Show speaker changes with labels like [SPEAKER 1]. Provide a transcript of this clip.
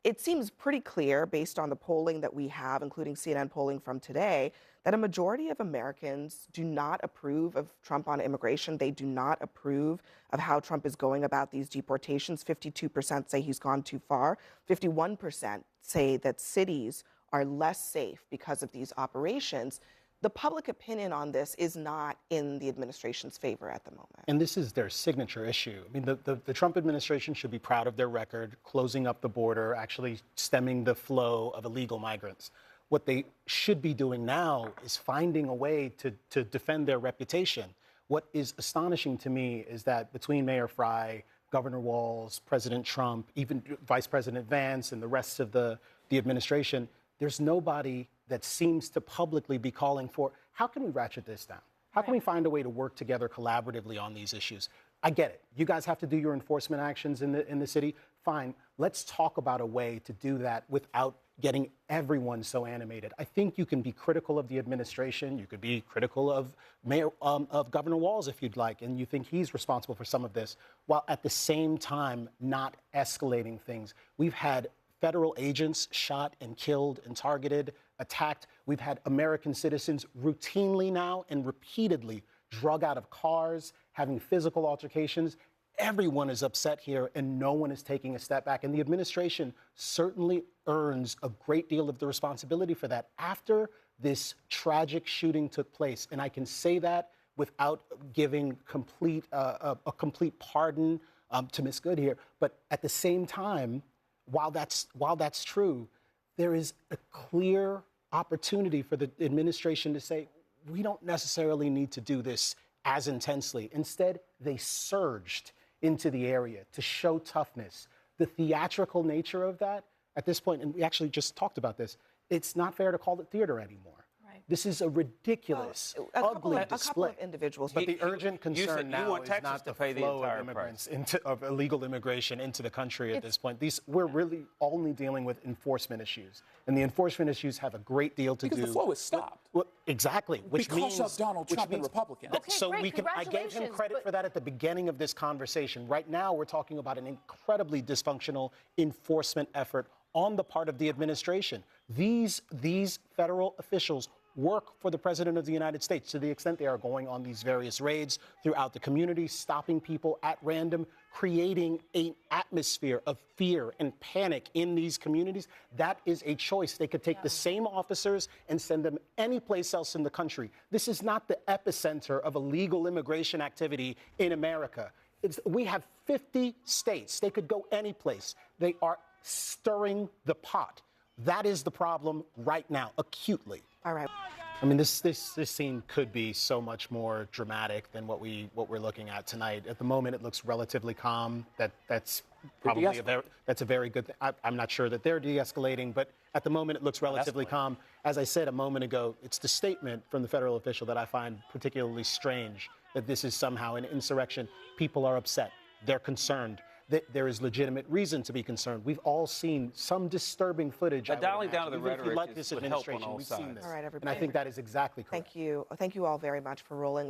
[SPEAKER 1] it seems pretty clear based on the polling that we have, including CNN polling from today, that a majority of Americans do not approve of Trump on immigration. They do not approve of how Trump is going about these deportations. 52% say he's gone too far. 51% say that cities are less safe because of these operations. The public opinion on this is not in the administration's favor at the moment.
[SPEAKER 2] And this is their signature issue. I mean, the Trump administration should be proud of their record, closing up the border, actually stemming the flow of illegal migrants. What they should be doing now is finding a way to defend their reputation. What is astonishing to me is that between Mayor Frey, Governor Walz, President Trump, even Vice President Vance and the rest of the administration, there's nobody that seems to publicly be calling for, how can we ratchet this down? How can we find a way to work together collaboratively on these issues? I get it. You guys have to do your enforcement actions in the city. Fine. Let's talk about a way to do that without getting everyone so animated. I think you can be critical of the administration. You could be critical of Governor Walz if you'd like, and you think he's responsible for some of this, while at the same time not escalating things. We've had federal agents shot and killed and targeted, attacked. We've had American citizens routinely now and repeatedly drug out of cars, having physical altercations. Everyone is upset here and no one is taking a step back. And the administration certainly earns a great deal of the responsibility for that after this tragic shooting took place. And I can say that without giving a complete pardon to Ms. Good here. But at the same time, while that's true, there is a clear opportunity for the administration to say, we don't necessarily need to do this as intensely. Instead, they surged into the area to show toughness. The theatrical nature of that at this point, and we actually just talked about this, it's not fair to call it theater anymore. This is a ridiculous, ugly display.
[SPEAKER 1] A couple of individuals.
[SPEAKER 2] But the urgent concern now is not the flow of immigrants of illegal immigration into the country at this point. We're really only dealing with enforcement issues, and the enforcement issues have a great deal to do.
[SPEAKER 3] Because the flow is stopped.
[SPEAKER 2] Well, exactly,
[SPEAKER 3] because of Donald Trump and Republicans.
[SPEAKER 4] Okay,
[SPEAKER 2] so
[SPEAKER 4] great,
[SPEAKER 2] I gave him credit for that at the beginning of this conversation. Right now, we're talking about an incredibly dysfunctional enforcement effort on the part of the administration. These federal officials work for the President of the United States to the extent they are going on these various raids throughout the community, stopping people at random, creating an atmosphere of fear and panic in these communities. That is a choice. They could take the same officers and send them any place else in the country. This is not the epicenter of illegal immigration activity in America. We have 50 states. They could go any place. They are stirring the pot. That is the problem right now, acutely.
[SPEAKER 1] All right.
[SPEAKER 2] I mean, this scene could be so much more dramatic than what we're looking at tonight. At the moment, it looks relatively calm. That's probably a very good thing. I'm not sure that they're de-escalating, but at the moment, it looks relatively calm. As I said a moment ago, it's the statement from the federal official that I find particularly strange, that this is somehow an insurrection. People are upset. They're concerned. There is legitimate reason to be concerned. We've all seen some disturbing footage.
[SPEAKER 3] Dialing down to the rhetoric
[SPEAKER 2] like this
[SPEAKER 3] would help on
[SPEAKER 2] administration,
[SPEAKER 3] all
[SPEAKER 2] we've
[SPEAKER 3] sides.
[SPEAKER 2] seen this.
[SPEAKER 1] All right, everybody.
[SPEAKER 2] And I think that is exactly correct.
[SPEAKER 1] Thank you all very much for rolling.